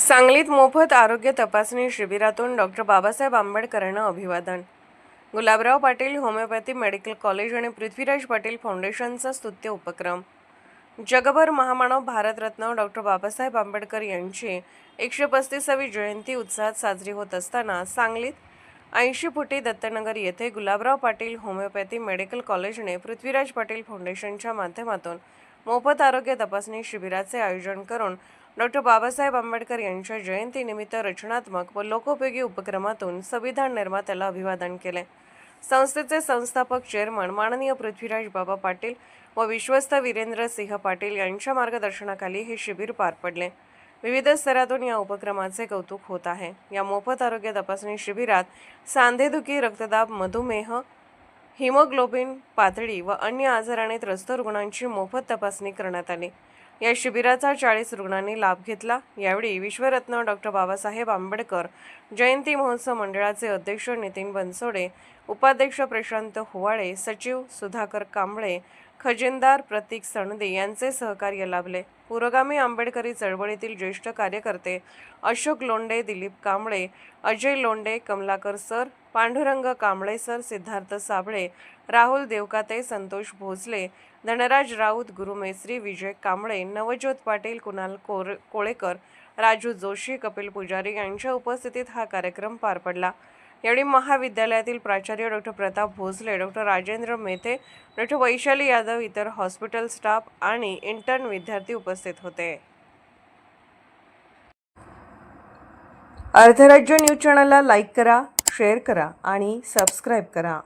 सांगलीत मोफत आरोग्य तपासणी शिबिरातून डॉक्टर बाबासाहेब आंबेडकरांना अभिवादन। Gulabrao Patil homeopathy medical college आणि पृथ्वीराज पाटील फाउंडेशनचा स्तुत्य उपक्रम। जगभर महामानव भारतरत्न डॉक्टर बाबासाहेब आंबेडकर यांची 135वी जयंती उत्साहात साजरी होत असताना सांगलीत 80 फुटी दत्तनगर येथे गुलाबराव पाटील होमिओपॅथी मेडिकल कॉलेजने पृथ्वीराज पाटील फाउंडेशनच्या माध्यमातून मोफत आरोग्य तपासणी शिबिराचे आयोजन करून डॉक्टर बाबासाहेब आंबेडकर यांच्या जयंतीनिमित्त रचनात्मक व लोकोपयोगी उपक्रमातून संविधान निर्मात्याला अभिवादन केले। संस्थेचे संस्थापक चेअरमन माननीय पृथ्वीराज बाबा पाटील व विश्वस्त वीरेंद्र सिंह पाटील यांच्या मार्गदर्शनाखाली हे शिबिर पार पडले। विविध स्तरातून या उपक्रमाचे कौतुक होत आहे। या मोफत आरोग्य तपासणी शिबिरात सांधेदुखी, रक्तदाब, मधुमेह, हिमोग्लोबिन पातळी व अन्य आजाराने त्रस्त रुग्णांची मोफत तपासणी करण्यात आली। या शिबिराचा 40 रुग्णांनी लाभ घेतला। यावेळी विश्वरत्न डॉक्टर बाबासाहेब आंबेडकर जयंती महोत्सव मंडळाचे अध्यक्ष नितीन बनसोडे, उपाध्यक्ष प्रशांत हुवाळे, सचिव सुधाकर कांबळे, खजिनदार प्रतीक सणदे यांचे सहकार्य लाभले। पुरोगामी आंबेडकरी चळवळीतील ज्येष्ठ कार्यकर्ते अशोक लोंढे, दिलीप कांबळे, अजय लोंढे, कमलाकर सर, पांडुरंग कांबळे सर, सिद्धार्थ साबळे, राहुल देवकाते, संतोष भोसले, धनराज राऊत, गुरु मेस्त्री, विजय कांबळे, नवज्योत पाटील, कुणाल कोळेकर, राजू जोशी, कपिल पुजारी यांच्या उपस्थितीत हा कार्यक्रम पार पडला। यावेळी महाविद्यालयातील प्राचार्य डॉक्टर प्रताप भोसले, डॉक्टर राजेंद्र मेथे, डॉक्टर वैशाली यादव, इतर हॉस्पिटल स्टाफ आणि इंटर्न विद्यार्थी उपस्थित होते। अर्धराज्य न्यूज चॅनलला लाईक करा, शेअर करा आणि सबस्क्राईब करा।